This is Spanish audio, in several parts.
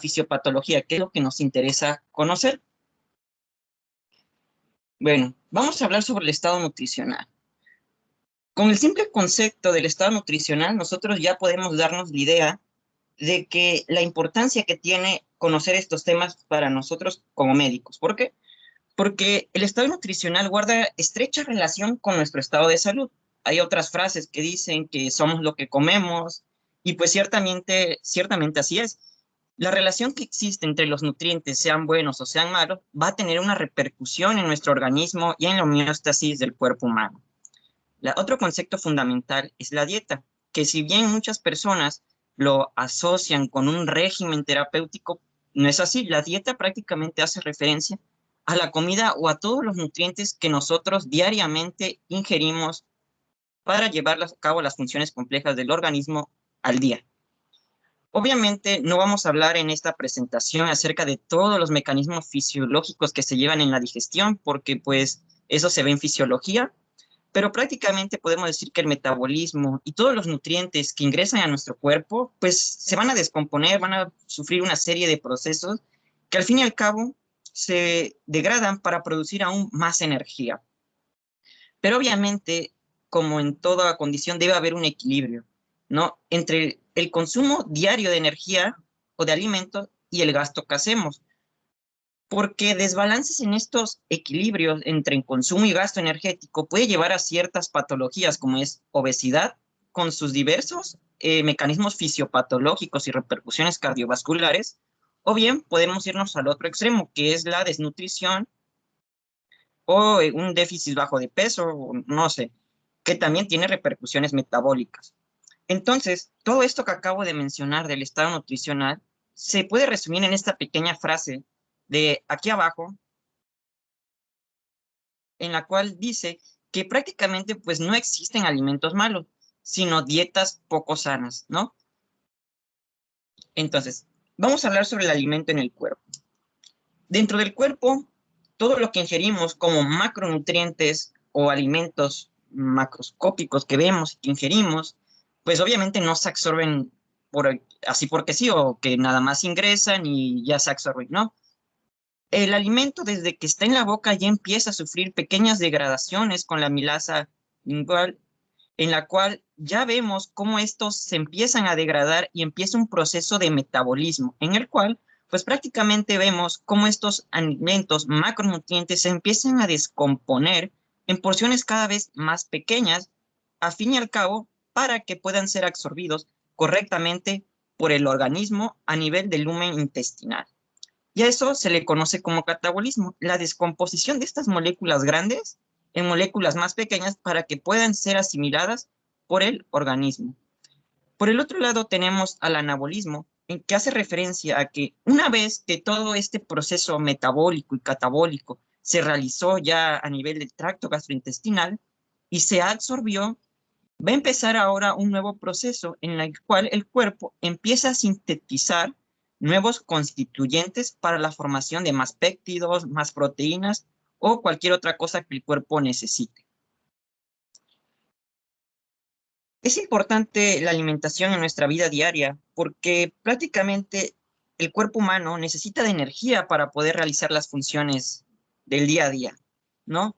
fisiopatología, que es lo que nos interesa conocer. Bueno, vamos a hablar sobre el estado nutricional. Con el simple concepto del estado nutricional, nosotros ya podemos darnos la idea de que la importancia que tiene conocer estos temas para nosotros como médicos. ¿Por qué? Porque el estado nutricional guarda estrecha relación con nuestro estado de salud. Hay otras frases que dicen que somos lo que comemos, y pues ciertamente así es. La relación que existe entre los nutrientes, sean buenos o sean malos, va a tener una repercusión en nuestro organismo y en la homeostasis del cuerpo humano. Otro concepto fundamental es la dieta, que si bien muchas personas lo asocian con un régimen terapéutico, no es así. La dieta prácticamente hace referencia a la comida o a todos los nutrientes que nosotros diariamente ingerimos para llevar a cabo las funciones complejas del organismo al día. Obviamente no vamos a hablar en esta presentación acerca de todos los mecanismos fisiológicos que se llevan en la digestión, porque pues eso se ve en fisiología, pero prácticamente podemos decir que el metabolismo y todos los nutrientes que ingresan a nuestro cuerpo, pues se van a descomponer, van a sufrir una serie de procesos que al fin y al cabo se degradan para producir aún más energía. Pero obviamente, como en toda condición, debe haber un equilibrio, ¿no? Entre el consumo diario de energía o de alimentos y el gasto que hacemos, porque desbalances en estos equilibrios entre el consumo y gasto energético puede llevar a ciertas patologías como es obesidad, con sus diversos mecanismos fisiopatológicos y repercusiones cardiovasculares, o bien podemos irnos al otro extremo, que es la desnutrición o un déficit bajo de peso, o no sé, que también tiene repercusiones metabólicas. Entonces, todo esto que acabo de mencionar del estado nutricional se puede resumir en esta pequeña frase de aquí abajo, en la cual dice que prácticamente pues no existen alimentos malos, sino dietas poco sanas, ¿no? Entonces, vamos a hablar sobre el alimento en el cuerpo. Dentro del cuerpo, todo lo que ingerimos como macronutrientes o alimentos macroscópicos que vemos y que ingerimos, pues obviamente no se absorben así porque sí, o que nada más ingresan y ya se absorben, ¿no? El alimento desde que está en la boca ya empieza a sufrir pequeñas degradaciones con la amilasa lingual, en la cual ya vemos cómo estos se empiezan a degradar y empieza un proceso de metabolismo, en el cual pues prácticamente vemos cómo estos alimentos macronutrientes se empiezan a descomponer en porciones cada vez más pequeñas, a fin y al cabo, para que puedan ser absorbidos correctamente por el organismo a nivel del lumen intestinal. Y a eso se le conoce como catabolismo, la descomposición de estas moléculas grandes en moléculas más pequeñas para que puedan ser asimiladas por el organismo. Por el otro lado tenemos al anabolismo, en que hace referencia a que una vez que todo este proceso metabólico y catabólico se realizó ya a nivel del tracto gastrointestinal y se absorbió, va a empezar ahora un nuevo proceso en el cual el cuerpo empieza a sintetizar nuevos constituyentes para la formación de más péptidos, más proteínas o cualquier otra cosa que el cuerpo necesite. Es importante la alimentación en nuestra vida diaria porque prácticamente el cuerpo humano necesita de energía para poder realizar las funciones del día a día, ¿no?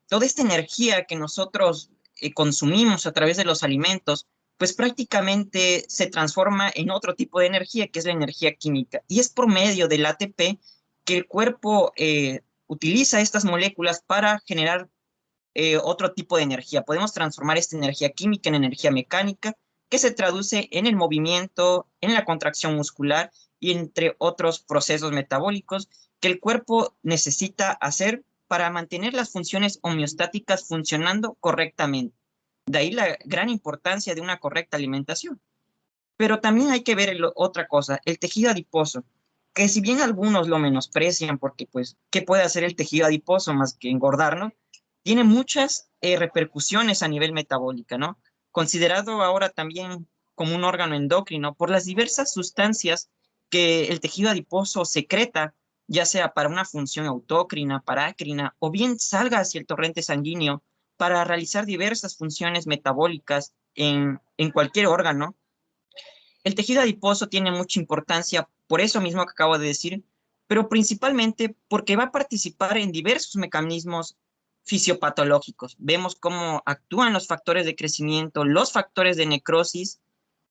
Toda esta energía que nosotros consumimos a través de los alimentos, pues prácticamente se transforma en otro tipo de energía, que es la energía química. Y es por medio del ATP que el cuerpo utiliza estas moléculas para generar otro tipo de energía. Podemos transformar esta energía química en energía mecánica, que se traduce en el movimiento, en la contracción muscular y entre otros procesos metabólicos que el cuerpo necesita hacer para mantener las funciones homeostáticas funcionando correctamente. De ahí la gran importancia de una correcta alimentación. Pero también hay que ver otra cosa, el tejido adiposo, que si bien algunos lo menosprecian porque, pues, ¿qué puede hacer el tejido adiposo más que engordarnos? Tiene muchas repercusiones a nivel metabólica, ¿no? Considerado ahora también como un órgano endocrino por las diversas sustancias que el tejido adiposo secreta, ya sea para una función autócrina, parácrina, o bien salga hacia el torrente sanguíneo para realizar diversas funciones metabólicas en cualquier órgano. El tejido adiposo tiene mucha importancia por eso mismo que acabo de decir, pero principalmente porque va a participar en diversos mecanismos fisiopatológicos. Vemos cómo actúan los factores de crecimiento, los factores de necrosis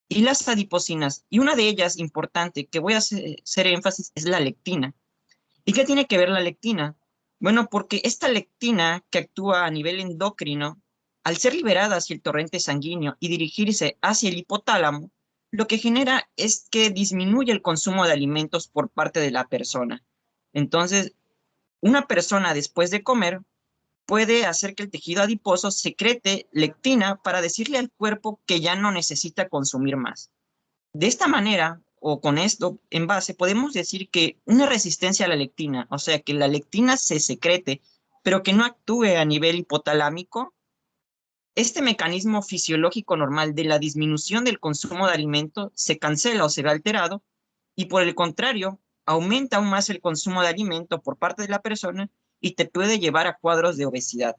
y las adipocinas. Y una de ellas importante que voy a hacer énfasis es la lectina. ¿Y qué tiene que ver la lectina? Bueno, porque esta lectina que actúa a nivel endocrino, al ser liberada hacia el torrente sanguíneo y dirigirse hacia el hipotálamo, lo que genera es que disminuye el consumo de alimentos por parte de la persona. Entonces, una persona después de comer puede hacer que el tejido adiposo secrete lectina para decirle al cuerpo que ya no necesita consumir más. De esta manera, o con esto en base, podemos decir que una resistencia a la lectina, o sea, que la lectina se secrete, pero que no actúe a nivel hipotalámico, este mecanismo fisiológico normal de la disminución del consumo de alimento se cancela o se ve alterado, y por el contrario, aumenta aún más el consumo de alimento por parte de la persona y te puede llevar a cuadros de obesidad.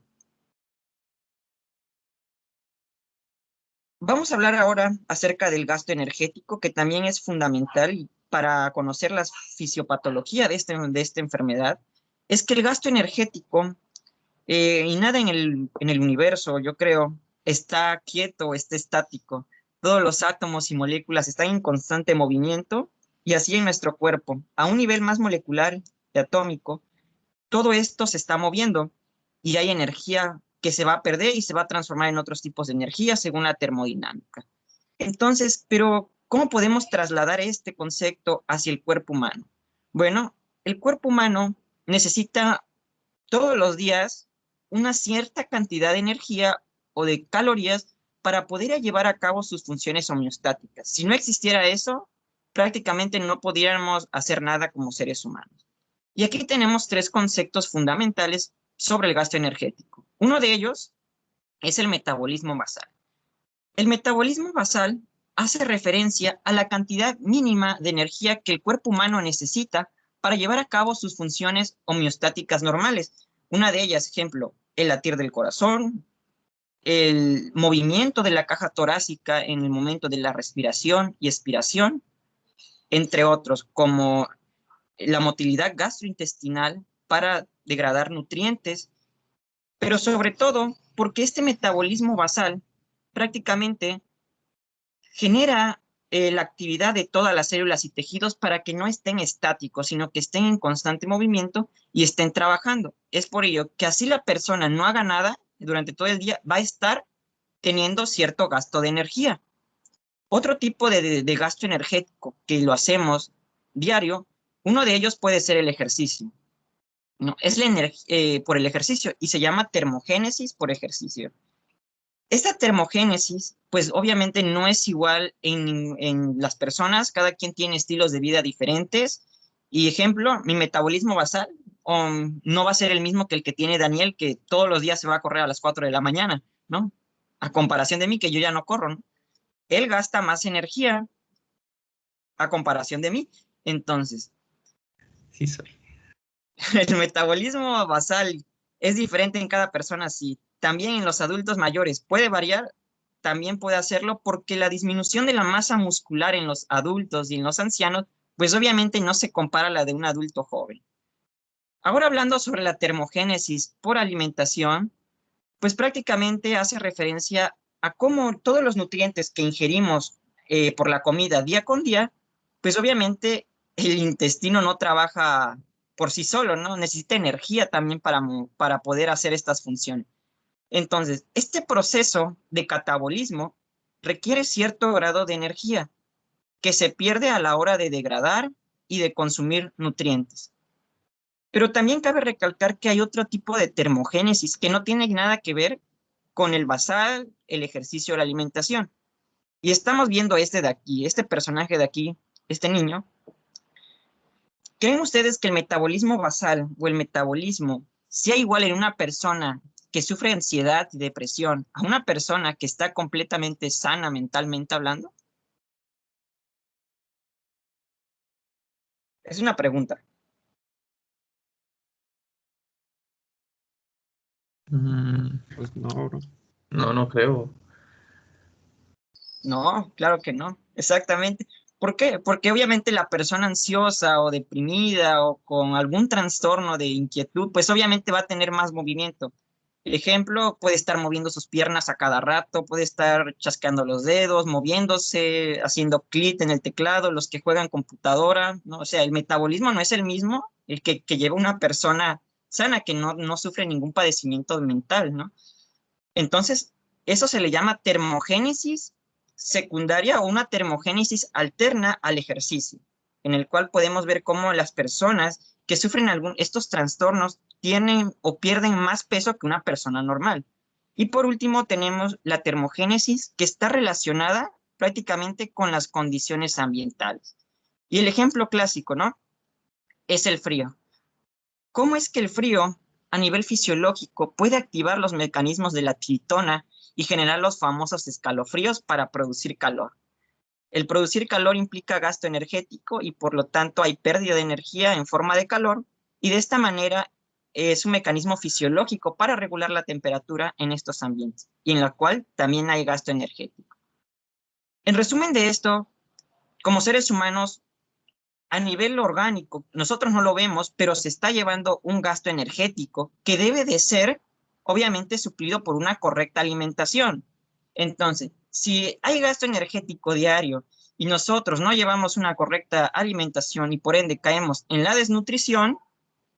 Vamos a hablar ahora acerca del gasto energético, que también es fundamental para conocer la fisiopatología de esta enfermedad. Es que el gasto energético, y nada en el universo, yo creo, está quieto, está estático. Todos los átomos y moléculas están en constante movimiento y así en nuestro cuerpo, a un nivel más molecular y atómico, todo esto se está moviendo y hay energía que se va a perder y se va a transformar en otros tipos de energía según la termodinámica. Entonces, pero ¿cómo podemos trasladar este concepto hacia el cuerpo humano? Bueno, el cuerpo humano necesita todos los días una cierta cantidad de energía o de calorías para poder llevar a cabo sus funciones homeostáticas. Si no existiera eso, prácticamente no podríamos hacer nada como seres humanos. Y aquí tenemos tres conceptos fundamentales sobre el gasto energético. Uno de ellos es el metabolismo basal. El metabolismo basal hace referencia a la cantidad mínima de energía que el cuerpo humano necesita para llevar a cabo sus funciones homeostáticas normales. Una de ellas, ejemplo, el latir del corazón, el movimiento de la caja torácica en el momento de la respiración y expiración, entre otros, como la motilidad gastrointestinal para degradar nutrientes, pero sobre todo porque este metabolismo basal prácticamente genera la actividad de todas las células y tejidos para que no estén estáticos, sino que estén en constante movimiento y estén trabajando. Es por ello que así la persona no haga nada durante todo el día, va a estar teniendo cierto gasto de energía. Otro tipo de gasto energético que lo hacemos diario, uno de ellos puede ser el ejercicio. ¿No? Es por el ejercicio y se llama termogénesis por ejercicio. Esta termogénesis, pues obviamente no es igual en las personas, cada quien tiene estilos de vida diferentes. Y ejemplo, mi metabolismo basal no va a ser el mismo que el que tiene Daniel, que todos los días se va a correr a las 4 de la mañana, ¿no? A comparación de mí, que yo ya no corro, ¿no? Él gasta más energía a comparación de mí. Entonces, Sí soy. el metabolismo basal es diferente en cada persona, sí. También en los adultos mayores puede variar, también puede hacerlo porque la disminución de la masa muscular en los adultos y en los ancianos, pues obviamente no se compara a la de un adulto joven. Ahora hablando sobre la termogénesis por alimentación, pues prácticamente hace referencia a cómo todos los nutrientes que ingerimos por la comida día con día, pues obviamente el intestino no trabaja por sí solo, ¿no? Necesita energía también para poder hacer estas funciones. Entonces, este proceso de catabolismo requiere cierto grado de energía que se pierde a la hora de degradar y de consumir nutrientes. Pero también cabe recalcar que hay otro tipo de termogénesis que no tiene nada que ver con el basal, el ejercicio o la alimentación. Y estamos viendo este de aquí, este personaje de aquí, este niño. ¿Creen ustedes que el metabolismo basal o el metabolismo sea igual en una persona que sufre ansiedad y depresión a una persona que está completamente sana mentalmente hablando? Es una pregunta. Pues no, bro. No, no creo. No, claro que no. Exactamente. ¿Por qué? Porque obviamente la persona ansiosa o deprimida o con algún trastorno de inquietud, pues obviamente va a tener más movimiento. El ejemplo, puede estar moviendo sus piernas a cada rato, puede estar chasqueando los dedos, moviéndose, haciendo clic en el teclado, los que juegan computadora, ¿no? O sea, el metabolismo no es el mismo el que lleva una persona sana que no sufre ningún padecimiento mental, ¿no? Entonces, eso se le llama termogénesis secundaria o una termogénesis alterna al ejercicio, en el cual podemos ver cómo las personas que sufren estos trastornos tienen o pierden más peso que una persona normal. Y por último, tenemos la termogénesis que está relacionada prácticamente con las condiciones ambientales. Y el ejemplo clásico, ¿no? Es el frío. ¿Cómo es que el frío, a nivel fisiológico, puede activar los mecanismos de la tritona y generar los famosos escalofríos para producir calor? El producir calor implica gasto energético y por lo tanto hay pérdida de energía en forma de calor y de esta manera es un mecanismo fisiológico para regular la temperatura en estos ambientes y en la cual también hay gasto energético. En resumen de esto, como seres humanos, a nivel orgánico, nosotros no lo vemos, pero se está llevando un gasto energético que debe de ser, obviamente, suplido por una correcta alimentación. Entonces, si hay gasto energético diario y nosotros no llevamos una correcta alimentación y por ende caemos en la desnutrición,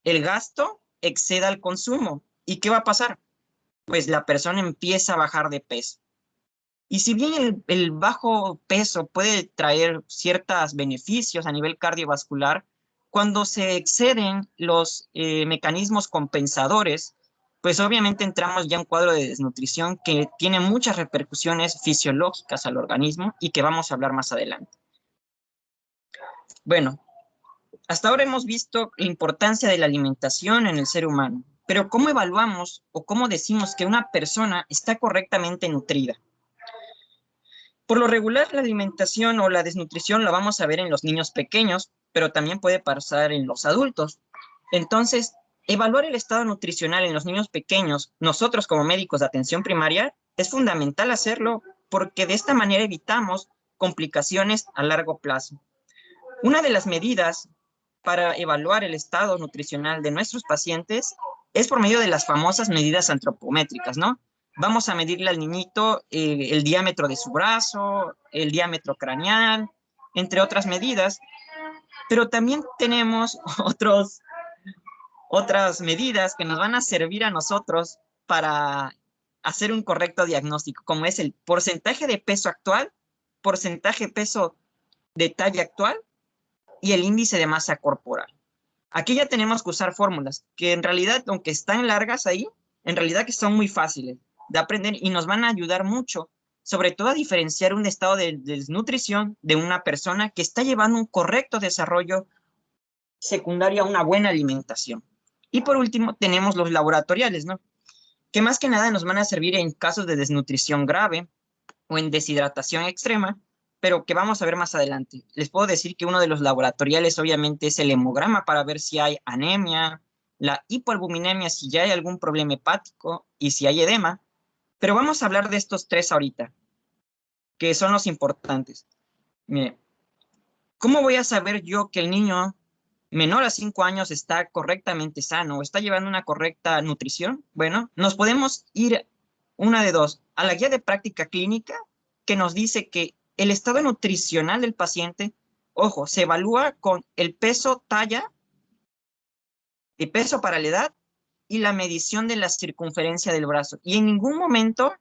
el gasto exceda al consumo. ¿Y qué va a pasar? Pues la persona empieza a bajar de peso. Y si bien el bajo peso puede traer ciertos beneficios a nivel cardiovascular, cuando se exceden los mecanismos compensadores, pues obviamente entramos ya en un cuadro de desnutrición que tiene muchas repercusiones fisiológicas al organismo y que vamos a hablar más adelante. Bueno, hasta ahora hemos visto la importancia de la alimentación en el ser humano, pero ¿cómo evaluamos o cómo decimos que una persona está correctamente nutrida? Por lo regular, la alimentación o la desnutrición la vamos a ver en los niños pequeños, pero también puede pasar en los adultos. Entonces, evaluar el estado nutricional en los niños pequeños, nosotros como médicos de atención primaria, es fundamental hacerlo porque de esta manera evitamos complicaciones a largo plazo. Una de las medidas para evaluar el estado nutricional de nuestros pacientes es por medio de las famosas medidas antropométricas, ¿no? Vamos a medirle al niñito el diámetro de su brazo, el diámetro craneal, entre otras medidas, pero también tenemos otras medidas que nos van a servir a nosotros para hacer un correcto diagnóstico, como es el porcentaje de peso actual, porcentaje de peso de talla actual y el índice de masa corporal. Aquí ya tenemos que usar fórmulas que en realidad, aunque están largas ahí, en realidad que son muy fáciles de aprender y nos van a ayudar mucho, sobre todo a diferenciar un estado de desnutrición de una persona que está llevando un correcto desarrollo secundario a una buena alimentación. Y por último, tenemos los laboratoriales, ¿no? Que más que nada nos van a servir en casos de desnutrición grave o en deshidratación extrema, pero que vamos a ver más adelante. Les puedo decir que uno de los laboratoriales obviamente es el hemograma para ver si hay anemia, la hipoalbuminemia, si ya hay algún problema hepático y si hay edema, pero vamos a hablar de estos tres ahorita, que son los importantes. Mire, ¿cómo voy a saber yo que el niño menor a 5 años está correctamente sano o está llevando una correcta nutrición? Bueno, nos podemos ir una de dos, a la guía de práctica clínica que nos dice que el estado nutricional del paciente, ojo, se evalúa con el peso, talla, el peso para la edad y la medición de la circunferencia del brazo. Y en ningún momento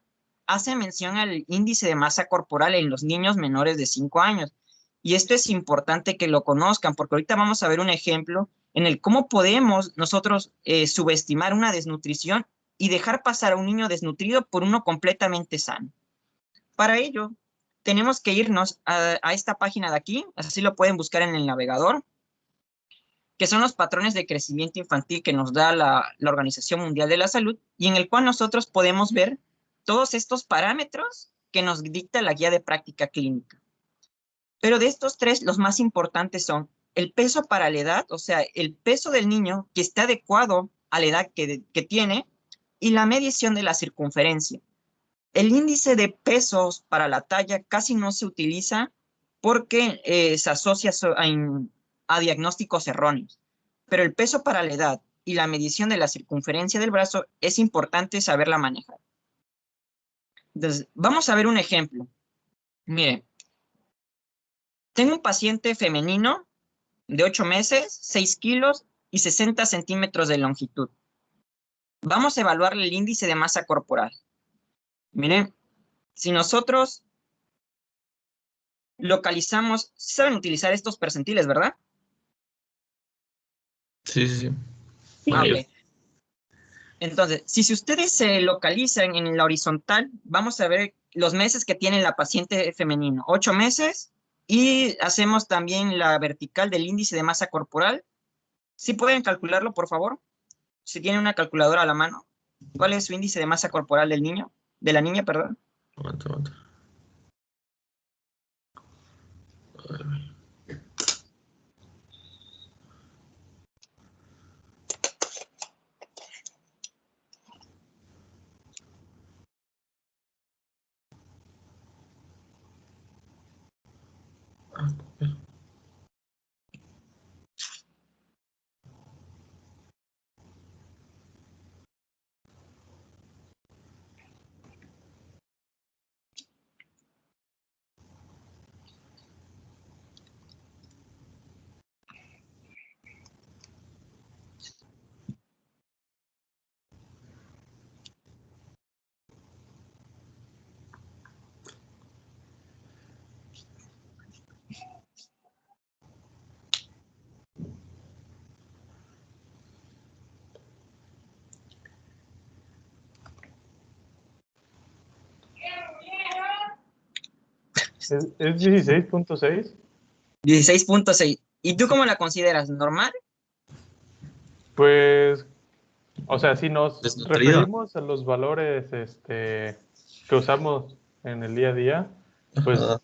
hace mención al índice de masa corporal en los niños menores de 5 años. Y esto es importante que lo conozcan, porque ahorita vamos a ver un ejemplo en el cómo podemos nosotros subestimar una desnutrición y dejar pasar a un niño desnutrido por uno completamente sano. Para ello, tenemos que irnos a esta página de aquí, así lo pueden buscar en el navegador, que son los patrones de crecimiento infantil que nos da la Organización Mundial de la Salud y en el cual nosotros podemos ver todos estos parámetros que nos dicta la guía de práctica clínica. Pero de estos tres, los más importantes son el peso para la edad, o sea, el peso del niño que esté adecuado a la edad que tiene y la medición de la circunferencia. El índice de pesos para la talla casi no se utiliza porque se asocia a diagnósticos erróneos. Pero el peso para la edad y la medición de la circunferencia del brazo es importante saberla manejar. Entonces, vamos a ver un ejemplo. Mire, tengo un paciente femenino de 8 meses, 6 kilos y 60 centímetros de longitud. Vamos a evaluar el índice de masa corporal. Miren, si nosotros localizamos, saben utilizar estos percentiles, ¿verdad? Sí, sí, sí. Ah, Bueno, ok. Entonces, si ustedes se localizan en la horizontal, vamos a ver los meses que tiene la paciente femenino, 8 meses, y hacemos también la vertical del índice de masa corporal. ¿Sí pueden calcularlo, por favor? Si tienen una calculadora a la mano. ¿Cuál es su índice de masa corporal del niño? De la niña, perdón. aguanta, aguanta. A ver. Ah, ok. Es 16.6. 16.6. ¿Y tú cómo la consideras? ¿Normal? Pues, o sea, si nos Desnutrido. referimos a los valores que usamos en el día a día, pues Ajá.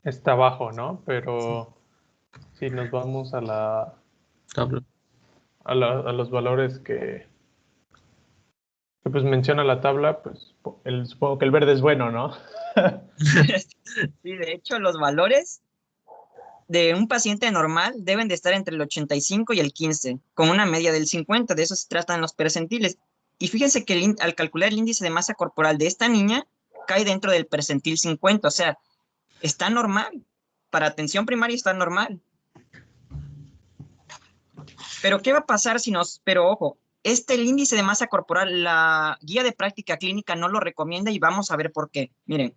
está bajo, ¿no? Pero si nos vamos a Tabla. a los valores que pues menciona la tabla, pues supongo que el verde es bueno, ¿no? Sí, de hecho, los valores de un paciente normal deben de estar entre el 85 y el 15, con una media del 50. De eso se tratan los percentiles. Y fíjense que al calcular el índice de masa corporal de esta niña, cae dentro del percentil 50, o sea, está normal. Para atención primaria está normal. Pero ¿qué va a pasar si nos... Pero ojo, el índice de masa corporal, la guía de práctica clínica no lo recomienda y vamos a ver por qué. Miren,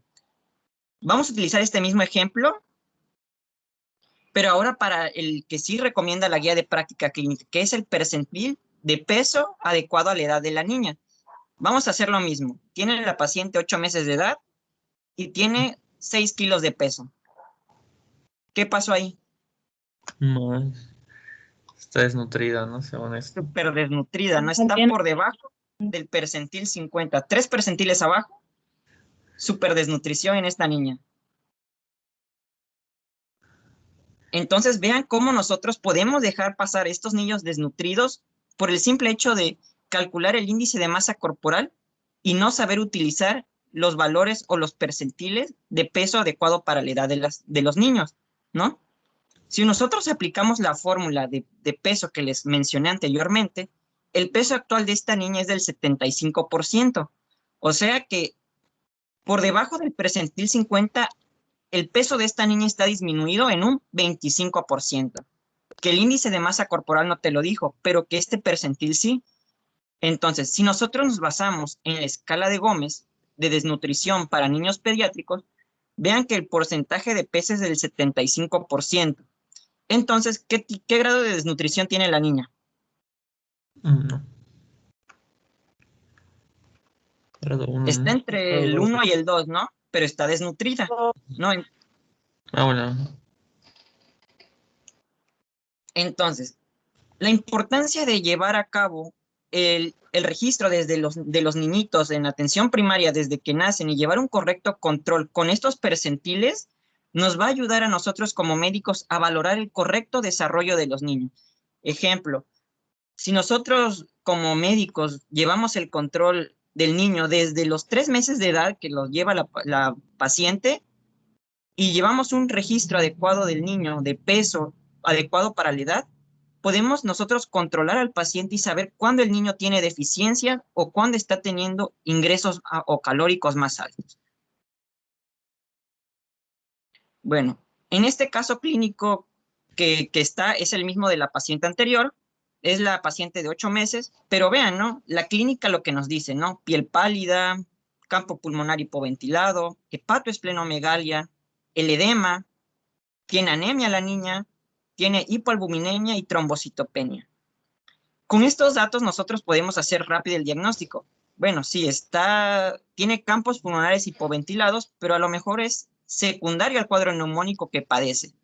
vamos a utilizar este mismo ejemplo, pero ahora para el que sí recomienda la guía de práctica clínica, que es el percentil de peso adecuado a la edad de la niña. Vamos a hacer lo mismo. Tiene la paciente 8 meses de edad y tiene 6 kilos de peso. ¿Qué pasó ahí? Más. Está desnutrida, ¿no? Según esto. Súper desnutrida, no está por debajo del percentil 50. 3 percentiles abajo, súper desnutrición en esta niña. Entonces vean cómo nosotros podemos dejar pasar estos niños desnutridos por el simple hecho de calcular el índice de masa corporal y no saber utilizar los valores o los percentiles de peso adecuado para la edad de los niños, ¿no? Si nosotros aplicamos la fórmula de peso que les mencioné anteriormente, el peso actual de esta niña es del 75%. O sea que por debajo del percentil 50, el peso de esta niña está disminuido en un 25%. Que el índice de masa corporal no te lo dijo, pero que este percentil sí. Entonces, si nosotros nos basamos en la escala de Gómez de desnutrición para niños pediátricos, vean que el porcentaje de peso es del 75%. Entonces, ¿qué grado de desnutrición tiene la niña? No. Grado 1, Está ¿no? entre el 1 y el 2, ¿no? Pero está desnutrida, ¿no? Ah, bueno. Entonces, la importancia de llevar a cabo el registro de los niñitos en atención primaria desde que nacen y llevar un correcto control con estos percentiles nos va a ayudar a nosotros como médicos a valorar el correcto desarrollo de los niños. Ejemplo, si nosotros como médicos llevamos el control del niño desde los 3 meses de edad que los lleva la paciente, y llevamos un registro adecuado del niño, de peso adecuado para la edad, podemos nosotros controlar al paciente y saber cuándo el niño tiene deficiencia o cuándo está teniendo ingresos o calóricos más altos. Bueno, en este caso clínico que está es el mismo de la paciente anterior, es la paciente de 8 meses, pero vean, ¿no? La clínica lo que nos dice, ¿no? Piel pálida, campo pulmonar hipoventilado, hepatoesplenomegalia, el edema, tiene anemia la niña, tiene hipoalbuminemia y trombocitopenia. Con estos datos nosotros podemos hacer rápido el diagnóstico. Bueno, sí, tiene campos pulmonares hipoventilados, pero a lo mejor es secundario al cuadro neumónico que padece.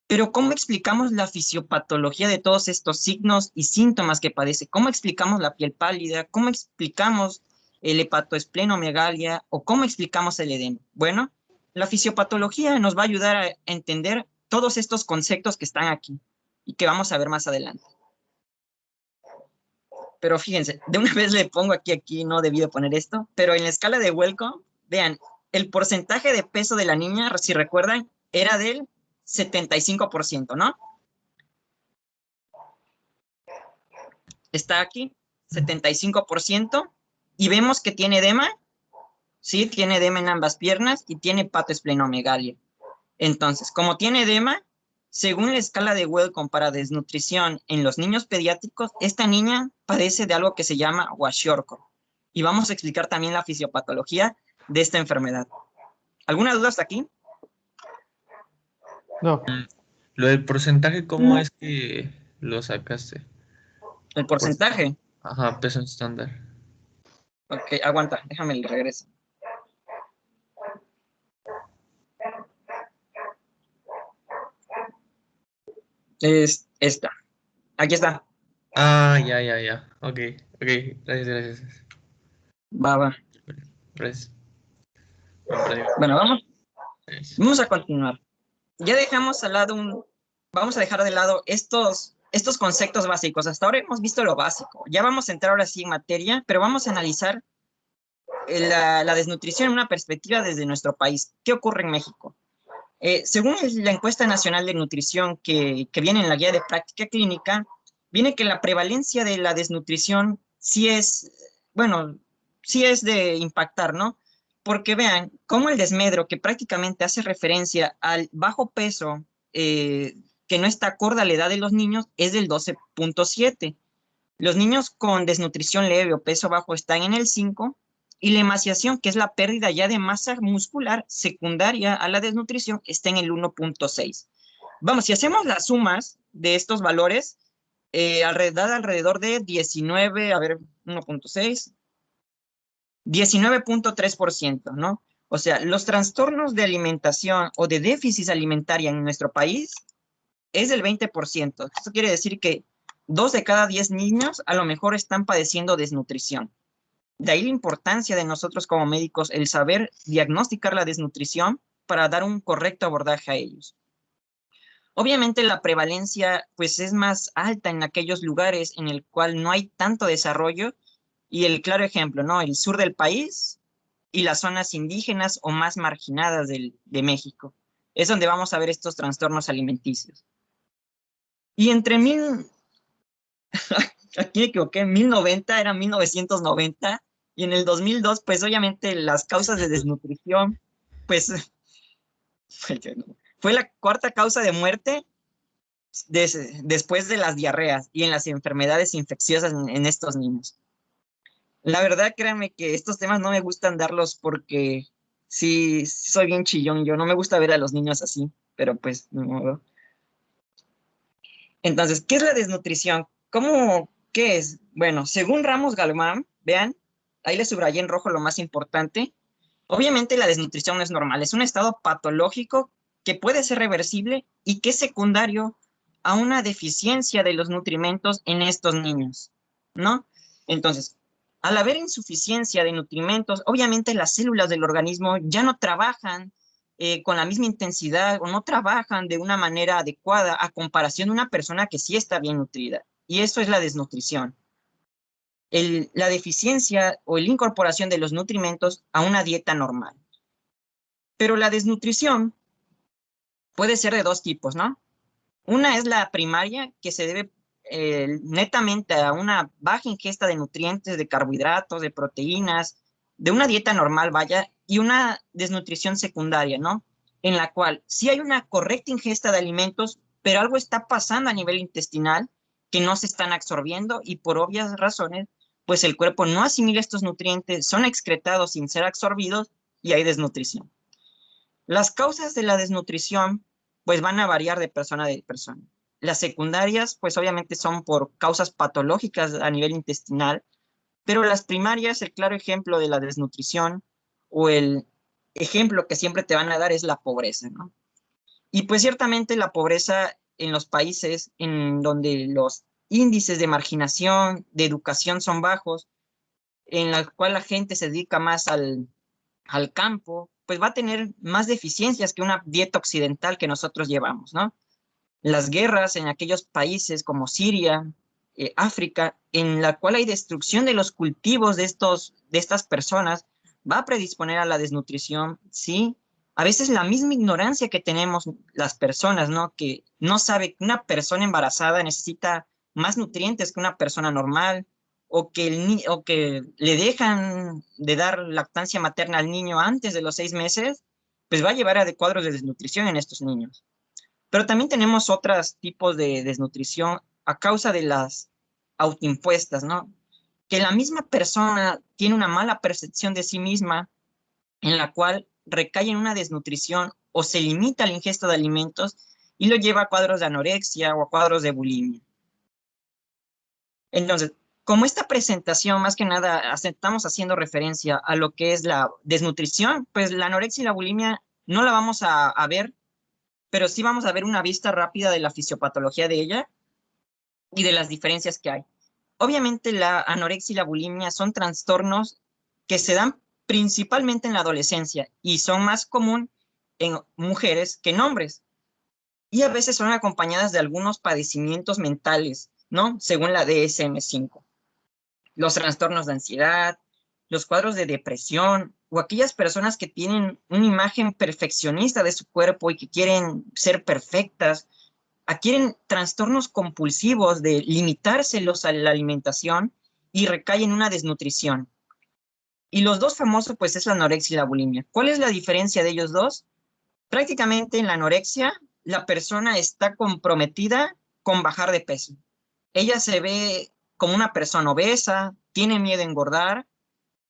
Pero ¿cómo explicamos la fisiopatología de todos estos signos y síntomas que padece? ¿Cómo explicamos la piel pálida? ¿Cómo explicamos el hepatoesplenomegalia? ¿O cómo explicamos el edema? Bueno, la fisiopatología nos va a ayudar a entender todos estos conceptos que están aquí y que vamos a ver más adelante. Pero fíjense, de una vez le pongo aquí, no debí de poner esto, pero en la escala de Wellcome, vean, el porcentaje de peso de la niña, si recuerdan, era del 75%, ¿no? Está aquí, 75%, y vemos que tiene edema, sí, tiene edema en ambas piernas y tiene hepatoesplenomegalia. Entonces, como tiene edema, según la escala de Wellcome para desnutrición en los niños pediátricos, esta niña padece de algo que se llama kwashiorkor. Y vamos a explicar también la fisiopatología de esta enfermedad. ¿Alguna duda hasta aquí? No, Lo del porcentaje, ¿cómo es que lo sacaste? El porcentaje. Ajá, peso estándar. Ok, aguanta, déjame el regreso. Es esta. Aquí está. Ah, ya. Ok. Gracias. Va. Gracias. Bueno, Gracias. vamos a continuar. Ya dejamos al lado vamos a dejar de lado estos conceptos básicos. Hasta ahora hemos visto lo básico. Ya vamos a entrar ahora sí en materia, pero vamos a analizar la desnutrición en una perspectiva desde nuestro país. ¿Qué ocurre en México? Según la encuesta nacional de nutrición que viene en la guía de práctica clínica, viene que la prevalencia de la desnutrición sí es de impactar, ¿no? Porque vean, cómo el desmedro, que prácticamente hace referencia al bajo peso, que no está acorde a la edad de los niños, es del 12.7. Los niños con desnutrición leve o peso bajo están en el 5, y la emaciación, que es la pérdida ya de masa muscular secundaria a la desnutrición, está en el 1.6. Vamos, si hacemos las sumas de estos valores, alrededor de 1.6, 19.3%, ¿no? O sea, los trastornos de alimentación o de déficit alimentaria en nuestro país es del 20%. Esto quiere decir que 2 de cada 10 niños a lo mejor están padeciendo desnutrición. De ahí la importancia de nosotros como médicos, el saber diagnosticar la desnutrición para dar un correcto abordaje a ellos. Obviamente la prevalencia pues es más alta en aquellos lugares en el cual no hay tanto desarrollo, y el claro ejemplo, ¿no? El sur del país y las zonas indígenas o más marginadas de México. Es donde vamos a ver estos trastornos alimenticios. Y aquí me equivoqué, en 1090 era 1990, y en el 2002, pues obviamente las causas de desnutrición, pues fue la cuarta causa de muerte después de las diarreas y en las enfermedades infecciosas en estos niños. La verdad, créanme que estos temas no me gustan darlos porque sí soy bien chillón, yo no me gusta ver a los niños así, pero pues no modo. Entonces, ¿qué es la desnutrición? ¿Qué es? Bueno, según Ramos Galván, vean, ahí le subrayé en rojo lo más importante. Obviamente la desnutrición no es normal, es un estado patológico que puede ser reversible y que es secundario a una deficiencia de los nutrimentos en estos niños, ¿no? Entonces, al haber insuficiencia de nutrimentos, obviamente las células del organismo ya no trabajan con la misma intensidad o no trabajan de una manera adecuada a comparación de una persona que sí está bien nutrida. Y eso es la desnutrición. La deficiencia o la incorporación de los nutrimentos a una dieta normal. Pero la desnutrición puede ser de dos tipos, ¿no? Una es la primaria, que se debe netamente a una baja ingesta de nutrientes, de carbohidratos, de proteínas, de una dieta normal, vaya, y una desnutrición secundaria, ¿no? En la cual sí hay una correcta ingesta de alimentos, pero algo está pasando a nivel intestinal que no se están absorbiendo y por obvias razones, pues el cuerpo no asimila estos nutrientes, son excretados sin ser absorbidos y hay desnutrición. Las causas de la desnutrición, pues van a variar de persona a persona. Las secundarias, pues obviamente son por causas patológicas a nivel intestinal, pero las primarias, el claro ejemplo de la desnutrición o el ejemplo que siempre te van a dar es la pobreza, ¿no? Y pues ciertamente la pobreza en los países en donde los índices de marginación, de educación son bajos, en la cual la gente se dedica más al campo, pues va a tener más deficiencias que una dieta occidental que nosotros llevamos, ¿no? Las guerras en aquellos países como Siria, África, en la cual hay destrucción de los cultivos de estas personas, va a predisponer a la desnutrición, ¿sí? A veces la misma ignorancia que tenemos las personas, ¿no? Que no sabe que una persona embarazada necesita más nutrientes que una persona normal, o que le dejan de dar lactancia materna al niño antes de los 6 meses, pues va a llevar a cuadros de desnutrición en estos niños. Pero también tenemos otros tipos de desnutrición a causa de las autoimpuestas, ¿no? Que la misma persona tiene una mala percepción de sí misma en la cual recae en una desnutrición o se limita la ingesta de alimentos y lo lleva a cuadros de anorexia o a cuadros de bulimia. Entonces, como esta presentación, más que nada, estamos haciendo referencia a lo que es la desnutrición, pues la anorexia y la bulimia no la vamos a ver, pero sí vamos a ver una vista rápida de la fisiopatología de ella y de las diferencias que hay. Obviamente la anorexia y la bulimia son trastornos que se dan principalmente en la adolescencia y son más común en mujeres que en hombres. Y a veces son acompañadas de algunos padecimientos mentales, ¿no? Según la DSM-5. Los trastornos de ansiedad, los cuadros de depresión o aquellas personas que tienen una imagen perfeccionista de su cuerpo y que quieren ser perfectas, adquieren trastornos compulsivos de limitárselos a la alimentación y recaen en una desnutrición. Y los dos famosos, pues, es la anorexia y la bulimia. ¿Cuál es la diferencia de ellos dos? Prácticamente en la anorexia, la persona está comprometida con bajar de peso. Ella se ve como una persona obesa, tiene miedo a engordar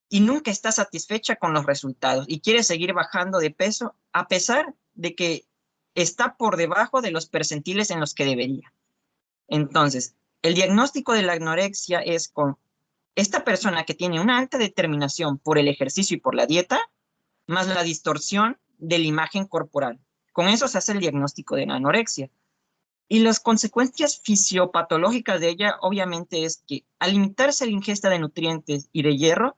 y nunca está satisfecha con los resultados y quiere seguir bajando de peso a pesar de que está por debajo de los percentiles en los que debería. Entonces, el diagnóstico de la anorexia es con esta persona que tiene una alta determinación por el ejercicio y por la dieta, más la distorsión de la imagen corporal. Con eso se hace el diagnóstico de la anorexia. Y las consecuencias fisiopatológicas de ella, obviamente, es que al limitarse la ingesta de nutrientes y de hierro,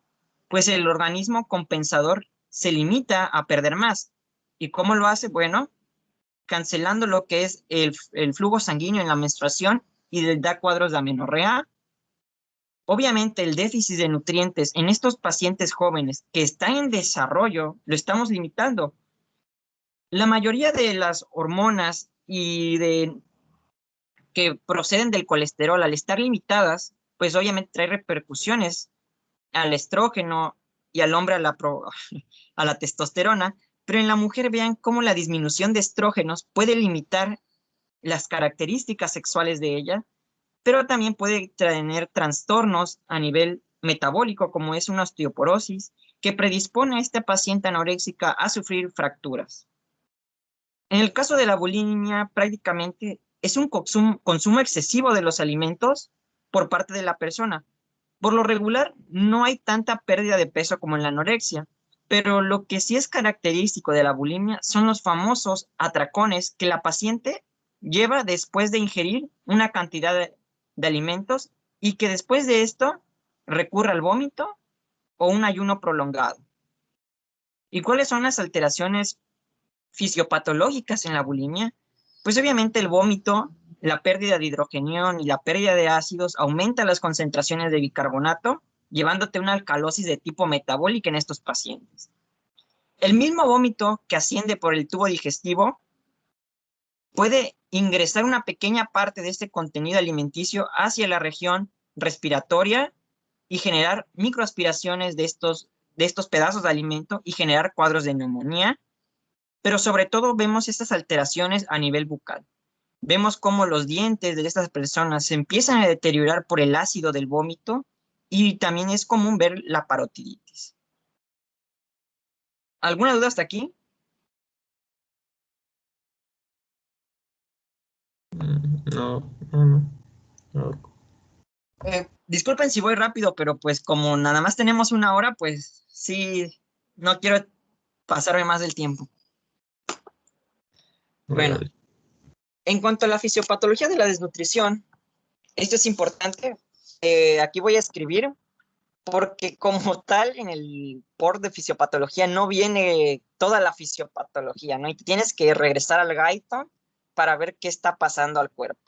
pues el organismo compensador se limita a perder más. ¿Y cómo lo hace? Bueno, cancelando lo que es el flujo sanguíneo en la menstruación y da cuadros de amenorrea. Obviamente el déficit de nutrientes en estos pacientes jóvenes que están en desarrollo lo estamos limitando. La mayoría de las hormonas que proceden del colesterol, al estar limitadas, pues obviamente trae repercusiones al estrógeno y al hombre a la testosterona, pero en la mujer vean cómo la disminución de estrógenos puede limitar las características sexuales de ella, pero también puede tener trastornos a nivel metabólico, como es una osteoporosis, que predispone a esta paciente anoréxica a sufrir fracturas. En el caso de la bulimia, prácticamente es un consumo excesivo de los alimentos por parte de la persona. Por lo regular, no hay tanta pérdida de peso como en la anorexia, pero lo que sí es característico de la bulimia son los famosos atracones que la paciente lleva después de ingerir una cantidad de alimentos y que después de esto recurre al vómito o un ayuno prolongado. ¿Y cuáles son las alteraciones fisiopatológicas en la bulimia? Pues obviamente el vómito, la pérdida de hidrogenión y la pérdida de ácidos aumenta las concentraciones de bicarbonato, llevándote a una alcalosis de tipo metabólica en estos pacientes. El mismo vómito que asciende por el tubo digestivo puede ingresar una pequeña parte de este contenido alimenticio hacia la región respiratoria y generar microaspiraciones de estos pedazos de alimento y generar cuadros de neumonía, pero sobre todo vemos estas alteraciones a nivel bucal. Vemos cómo los dientes de estas personas se empiezan a deteriorar por el ácido del vómito y también es común ver la parotiditis. ¿Alguna duda hasta aquí? No. Disculpen si voy rápido, pero pues como nada más tenemos una hora, pues sí, no quiero pasarme más del tiempo. Bueno, Vale. en cuanto a la fisiopatología de la desnutrición, esto es importante. Aquí voy a escribir porque como tal en el POR de fisiopatología no viene toda la fisiopatología, ¿no? Y tienes que regresar al Guyton para ver qué está pasando al cuerpo.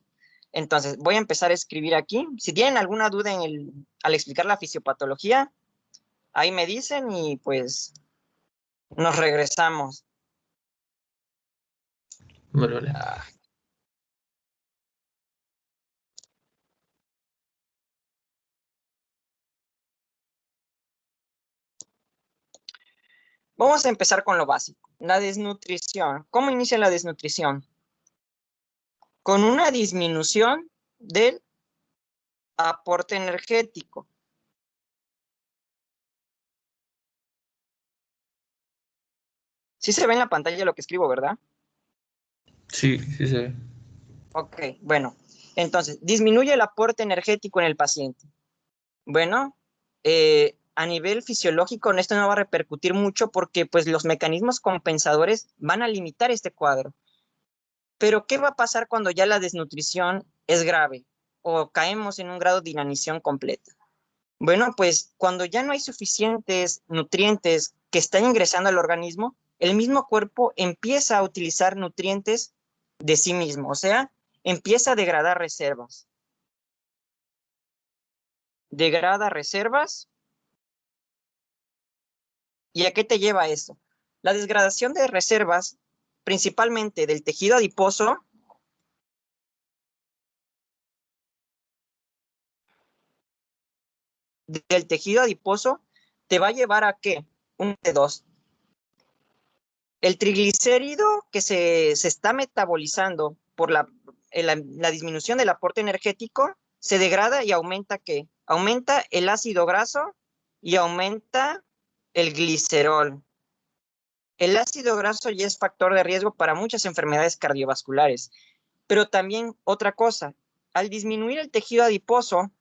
Entonces, voy a empezar a escribir aquí. Si tienen alguna duda al explicar la fisiopatología, ahí me dicen y pues nos regresamos. Vale. Vamos a empezar con lo básico. La desnutrición. ¿Cómo inicia la desnutrición? Con una disminución del aporte energético. Sí se ve en la pantalla lo que escribo, ¿verdad? Sí, sí se ve. Ok, bueno. Entonces, disminuye el aporte energético en el paciente. Bueno, a nivel fisiológico, esto no va a repercutir mucho porque pues, los mecanismos compensadores van a limitar este cuadro. Pero, ¿qué va a pasar cuando ya la desnutrición es grave o caemos en un grado de inanición completa? Bueno, pues cuando ya no hay suficientes nutrientes que están ingresando al organismo, el mismo cuerpo empieza a utilizar nutrientes de sí mismo, o sea, empieza a degradar reservas. Degrada reservas. ¿Y a qué te lleva eso? La degradación de reservas, principalmente del tejido adiposo, te va a llevar a ¿qué? Un de dos. El triglicérido que se está metabolizando por la disminución del aporte energético se degrada y aumenta ¿qué? Aumenta el ácido graso y aumenta el glicerol. El ácido graso ya es factor de riesgo para muchas enfermedades cardiovasculares. Pero también otra cosa, al disminuir el tejido adiposo,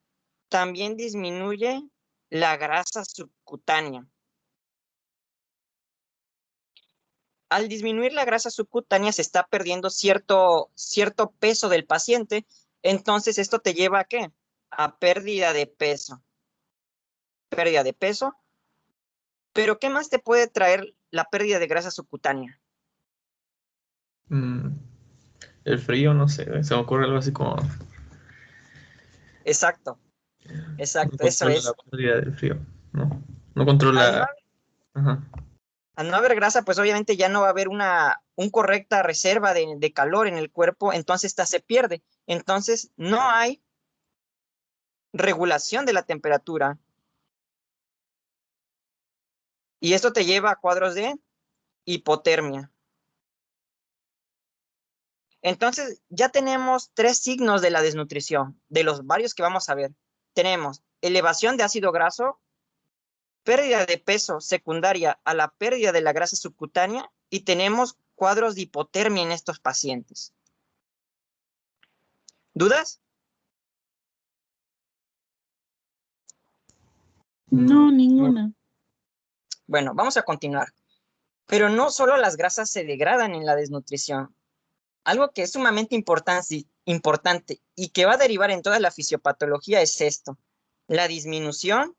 también disminuye la grasa subcutánea. Al disminuir la grasa subcutánea se está perdiendo cierto peso del paciente, entonces esto te lleva a ¿qué? A pérdida de peso. Pérdida de peso. Pero ¿qué más te puede traer la pérdida de grasa subcutánea? El frío, no sé, se me ocurre algo así como Exacto, no eso controla la es. pérdida del frío, ¿no? No Al no, controla. Ajá. al no haber grasa, pues obviamente ya no va a haber una correcta reserva de calor en el cuerpo, entonces esta se pierde. Entonces no hay regulación de la temperatura. Y esto te lleva a cuadros de hipotermia. Entonces, ya tenemos tres signos de la desnutrición, de los varios que vamos a ver. Tenemos elevación de ácido graso, pérdida de peso secundaria a la pérdida de la grasa subcutánea y tenemos cuadros de hipotermia en estos pacientes. ¿Dudas? No, ninguna. Bueno, vamos a continuar. Pero no solo las grasas se degradan en la desnutrición. Algo que es sumamente importante y que va a derivar en toda la fisiopatología es esto, la disminución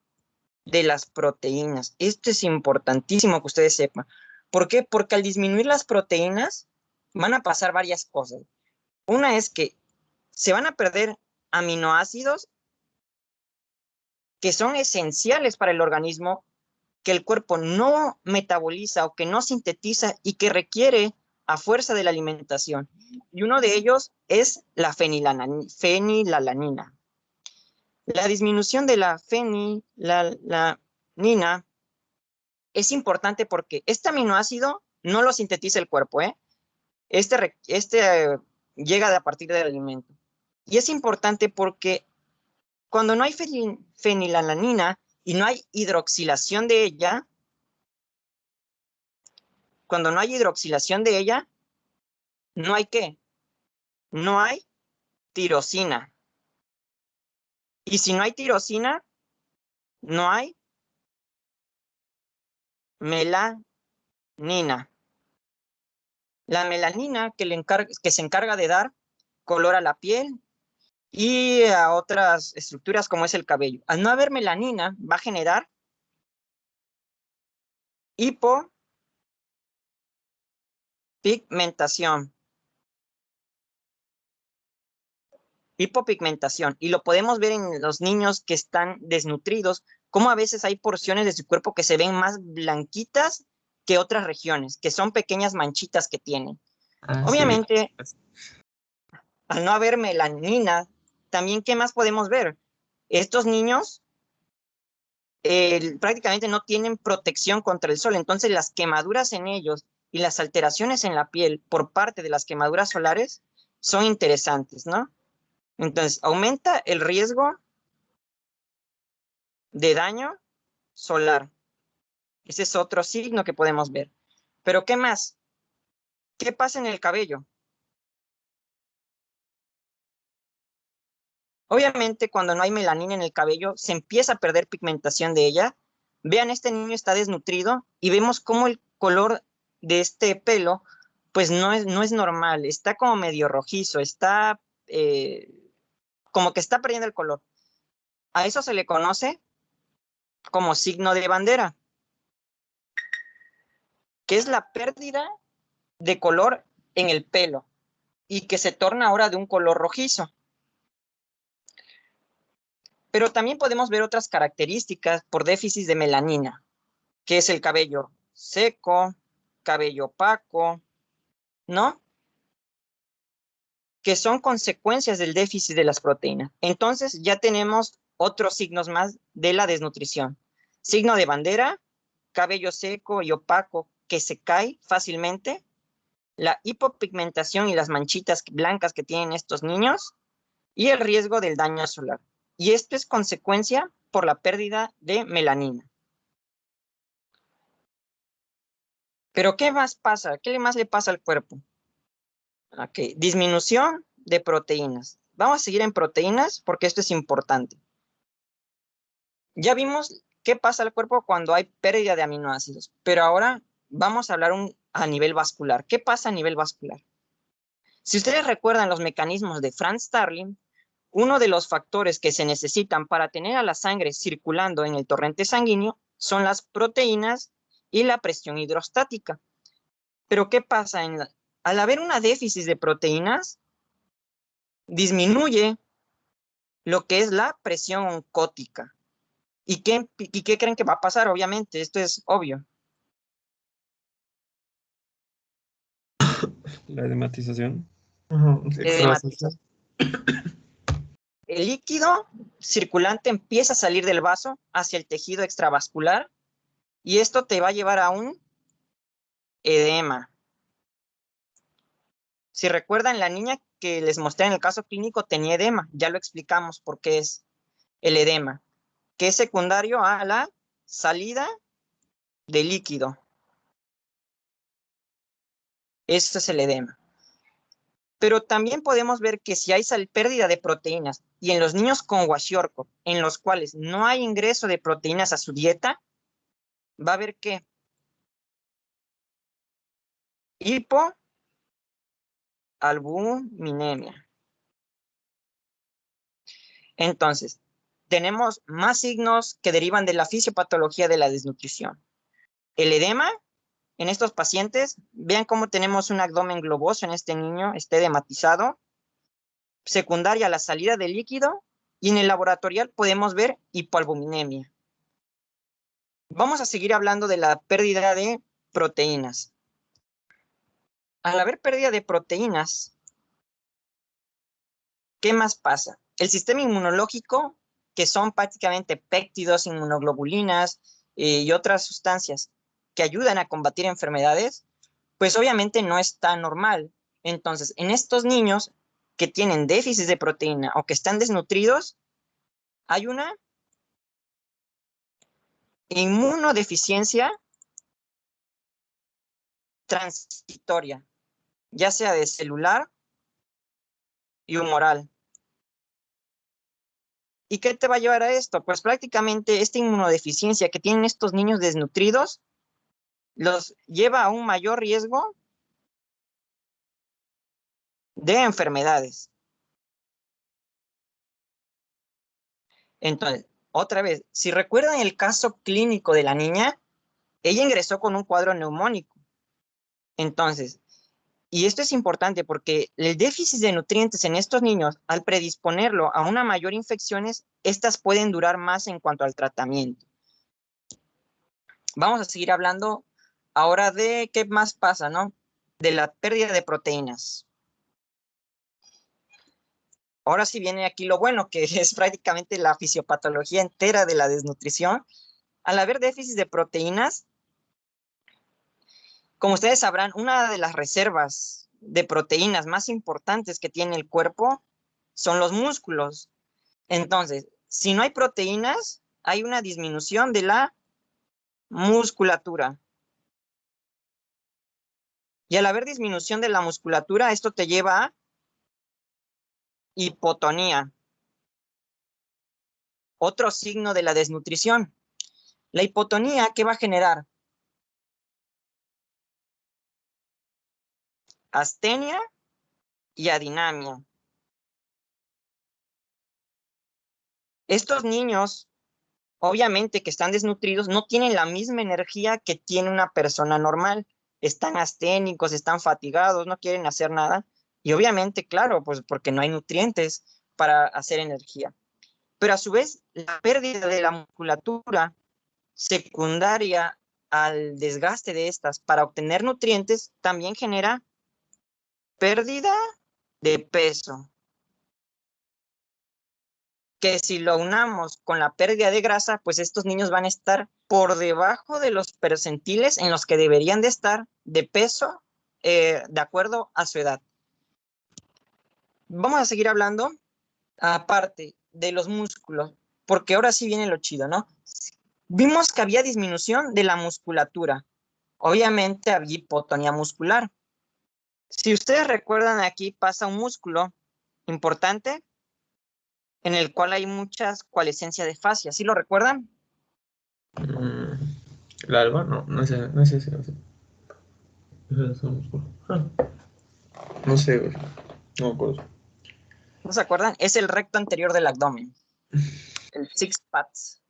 de las proteínas. Esto es importantísimo que ustedes sepan. ¿Por qué? Porque al disminuir las proteínas van a pasar varias cosas. Una es que se van a perder aminoácidos que son esenciales para el organismo, que el cuerpo no metaboliza o que no sintetiza y que requiere a fuerza de la alimentación. Y uno de ellos es la fenilalanina. La disminución de la fenilalanina es importante porque este aminoácido no lo sintetiza el cuerpo, ¿eh? Llega a partir del alimento. Y es importante porque cuando no hay fenilalanina y no hay hidroxilación de ella, no hay ¿qué? No hay tirosina. Y si no hay tirosina, no hay melanina. La melanina que se encarga de dar color a la piel y a otras estructuras como es el cabello. Al no haber melanina, va a generar hipopigmentación. Y lo podemos ver en los niños que están desnutridos, como a veces hay porciones de su cuerpo que se ven más blanquitas que otras regiones, que son pequeñas manchitas que tienen. Obviamente, al no haber melanina, también, ¿qué más podemos ver? Estos niños prácticamente no tienen protección contra el sol, entonces las quemaduras en ellos y las alteraciones en la piel por parte de las quemaduras solares son interesantes, ¿no? Entonces, aumenta el riesgo de daño solar. Ese es otro signo que podemos ver. Pero, ¿qué más? ¿Qué pasa en el cabello? Obviamente, cuando no hay melanina en el cabello, se empieza a perder pigmentación de ella. Vean, este niño está desnutrido y vemos cómo el color de este pelo, pues no es normal. Está como medio rojizo, está como que está perdiendo el color. A eso se le conoce como signo de bandera, que es la pérdida de color en el pelo y que se torna ahora de un color rojizo. Pero también podemos ver otras características por déficit de melanina, que es el cabello seco, cabello opaco, ¿no? Que son consecuencias del déficit de las proteínas. Entonces ya tenemos otros signos más de la desnutrición. Signo de bandera, cabello seco y opaco que se cae fácilmente, la hipopigmentación y las manchitas blancas que tienen estos niños y el riesgo del daño solar. Y esto es consecuencia por la pérdida de melanina. Pero ¿qué más pasa? ¿Qué más le pasa al cuerpo? Okay. Disminución de proteínas. Vamos a seguir en proteínas porque esto es importante. Ya vimos qué pasa al cuerpo cuando hay pérdida de aminoácidos, pero ahora vamos a hablar a nivel vascular. ¿Qué pasa a nivel vascular? Si ustedes recuerdan los mecanismos de Franz Starling, uno de los factores que se necesitan para tener a la sangre circulando en el torrente sanguíneo son las proteínas y la presión hidrostática. Pero ¿qué pasa? Al haber una déficit de proteínas, disminuye lo que es la presión oncótica. ¿Y qué creen que va a pasar? Obviamente, esto es obvio. La edematización. Edematización. El líquido circulante empieza a salir del vaso hacia el tejido extravascular y esto te va a llevar a un edema. Si recuerdan, la niña que les mostré en el caso clínico tenía edema, ya lo explicamos por qué es el edema, que es secundario a la salida de líquido. Eso es el edema. Pero también podemos ver que si hay pérdida de proteínas y en los niños con kwashiorkor, en los cuales no hay ingreso de proteínas a su dieta, va a haber que hipoalbuminemia. Entonces, tenemos más signos que derivan de la fisiopatología de la desnutrición. El edema en estos pacientes, vean cómo tenemos un abdomen globoso en este niño, está edematizado, secundaria a la salida de líquido, y en el laboratorial podemos ver hipoalbuminemia. Vamos a seguir hablando de la pérdida de proteínas. Al haber pérdida de proteínas, ¿qué más pasa? El sistema inmunológico, que son prácticamente péptidos, inmunoglobulinas y otras sustancias que ayudan a combatir enfermedades, pues obviamente no está normal. Entonces, en estos niños que tienen déficit de proteína o que están desnutridos, hay una inmunodeficiencia transitoria, ya sea de celular y humoral. ¿Y qué te va a llevar a esto? Pues prácticamente esta inmunodeficiencia que tienen estos niños desnutridos los lleva a un mayor riesgo de enfermedades. Entonces, otra vez, si recuerdan el caso clínico de la niña, ella ingresó con un cuadro neumónico. Entonces, y esto es importante porque el déficit de nutrientes en estos niños, al predisponerlo a una mayor infecciones, estas pueden durar más en cuanto al tratamiento. Vamos a seguir hablando ahora de qué más pasa, ¿no? De la pérdida de proteínas. Ahora sí viene aquí lo bueno, que es prácticamente la fisiopatología entera de la desnutrición. Al haber déficit de proteínas, como ustedes sabrán, una de las reservas de proteínas más importantes que tiene el cuerpo son los músculos. Entonces, si no hay proteínas, hay una disminución de la musculatura. Y al haber disminución de la musculatura, esto te lleva a hipotonía. Otro signo de la desnutrición. La hipotonía, ¿qué va a generar? Astenia y adinamia. Estos niños, obviamente que están desnutridos, no tienen la misma energía que tiene una persona normal. Están asténicos, están fatigados, no quieren hacer nada. Y obviamente, claro, pues porque no hay nutrientes para hacer energía. Pero a su vez, la pérdida de la musculatura secundaria al desgaste de estas para obtener nutrientes también genera pérdida de peso, que si lo unamos con la pérdida de grasa, pues estos niños van a estar por debajo de los percentiles en los que deberían de estar de peso de acuerdo a su edad. Vamos a seguir hablando aparte de los músculos, porque ahora sí viene lo chido, ¿no? Vimos que había disminución de la musculatura. Obviamente había hipotonía muscular. Si ustedes recuerdan, aquí pasa un músculo importante en el cual hay muchas coalescencia de fascia. ¿Sí lo recuerdan? ¿La alba? No, no es ese, no es ese. No sé. No sé, güey. No me acuerdo. ¿No se acuerdan? Es el recto anterior del abdomen. El six pads.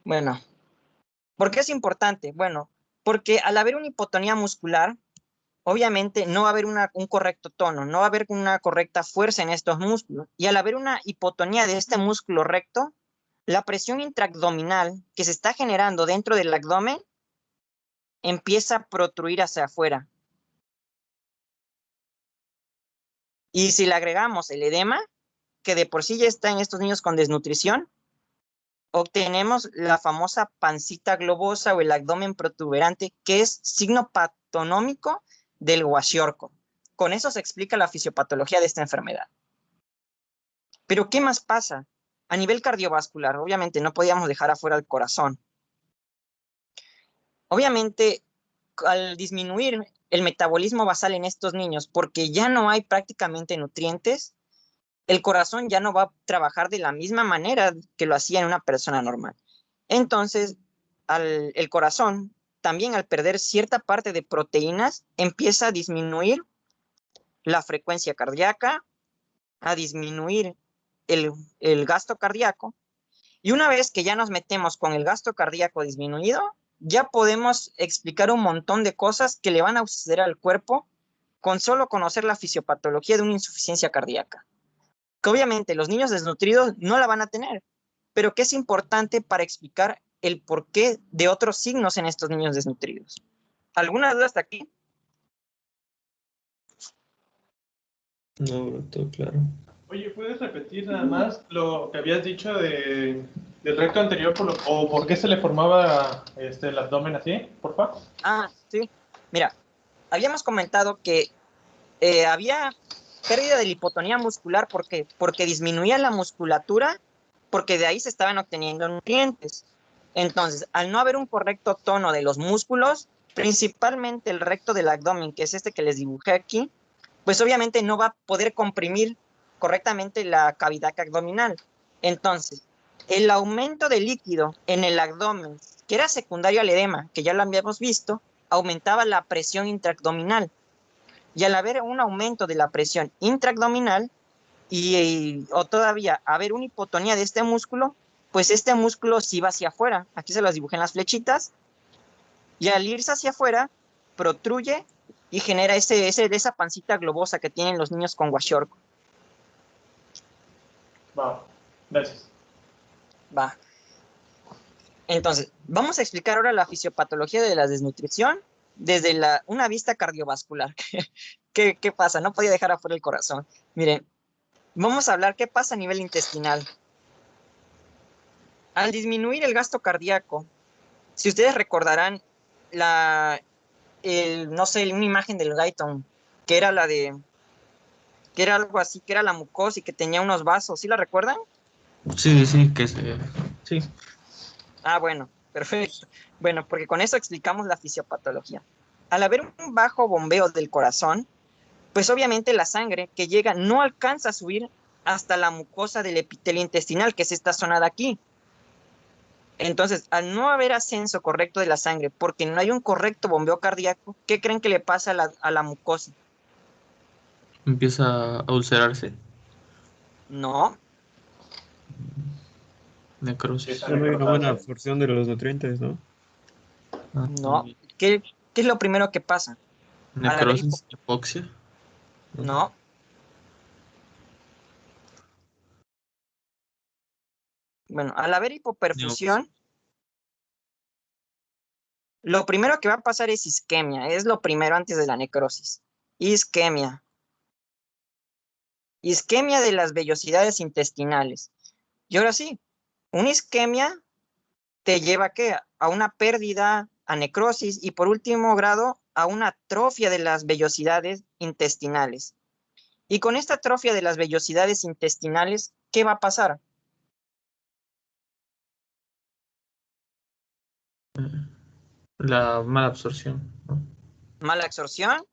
Bueno, ¿por qué es importante? Bueno, porque al haber una hipotonía muscular, obviamente no va a haber un correcto tono, no va a haber una correcta fuerza en estos músculos. Y al haber una hipotonía de este músculo recto, la presión intraabdominal que se está generando dentro del abdomen empieza a protruir hacia afuera. Y si le agregamos el edema, que de por sí ya está en estos niños con desnutrición, obtenemos la famosa pancita globosa o el abdomen protuberante, que es signo patonómico del kwashiorkor. Con eso se explica la fisiopatología de esta enfermedad. Pero ¿qué más pasa? A nivel cardiovascular, obviamente no podíamos dejar afuera el corazón. Obviamente, al disminuir el metabolismo basal en estos niños, porque ya no hay prácticamente nutrientes, el corazón ya no va a trabajar de la misma manera que lo hacía en una persona normal. Entonces, el corazón, también al perder cierta parte de proteínas, empieza a disminuir la frecuencia cardíaca, a disminuir el gasto cardíaco. Y una vez que ya nos metemos con el gasto cardíaco disminuido, ya podemos explicar un montón de cosas que le van a suceder al cuerpo con solo conocer la fisiopatología de una insuficiencia cardíaca. Que obviamente los niños desnutridos no la van a tener, pero que es importante para explicar el porqué de otros signos en estos niños desnutridos. ¿Alguna duda hasta aquí? No, bro, todo claro. Oye, ¿puedes repetir nada más lo que habías dicho del recto anterior o por qué se le formaba el abdomen así, por favor? Ah, sí. Mira, habíamos comentado que había pérdida de la hipotonía muscular porque disminuía la musculatura, porque de ahí se estaban obteniendo nutrientes. Entonces, al no haber un correcto tono de los músculos, principalmente el recto del abdomen, que es este que les dibujé aquí, pues obviamente no va a poder comprimir correctamente la cavidad abdominal. Entonces, el aumento de líquido en el abdomen, que era secundario al edema, que ya lo habíamos visto, aumentaba la presión intraabdominal. Y al haber un aumento de la presión intraabdominal o todavía haber una hipotonía de este músculo, pues este músculo sí va hacia afuera. Aquí se las dibujé en las flechitas. Y al irse hacia afuera, protruye y genera esa pancita globosa que tienen los niños con kwashiorkor. Wow, gracias. Va. Entonces, vamos a explicar ahora la fisiopatología de la desnutrición desde una vista cardiovascular. ¿Qué pasa? No podía dejar afuera el corazón. Miren, vamos a hablar qué pasa a nivel intestinal. Al disminuir el gasto cardíaco, si ustedes recordarán no sé, una imagen del Guyton, que era que era algo así, que era la mucosa y que tenía unos vasos, ¿sí la recuerdan? Sí, sí, que se... Sí. Ah, bueno, perfecto. Bueno, porque con eso explicamos la fisiopatología. Al haber un bajo bombeo del corazón, pues obviamente la sangre que llega no alcanza a subir hasta la mucosa del epitelio intestinal, que es esta zona de aquí. Entonces, al no haber ascenso correcto de la sangre, porque no hay un correcto bombeo cardíaco, ¿qué creen que le pasa a la mucosa? Empieza a ulcerarse. No, Necrosis. Empieza a Ya no hay una buena necrotarse. absorción de los nutrientes, ¿no? Ah, no. ¿Qué es lo primero que pasa? Al haber necrosis, hipoxia. No, bueno, al haber hipoperfusión, lo primero que va a pasar es isquemia, es lo primero antes de la necrosis. Isquemia. Isquemia de las vellosidades intestinales. Y ahora sí, una isquemia te lleva ¿a qué? A una pérdida, a necrosis y por último grado a una atrofia de las vellosidades intestinales. Y con esta atrofia de las vellosidades intestinales, ¿qué va a pasar? La mala absorción, ¿no? Mala absorción.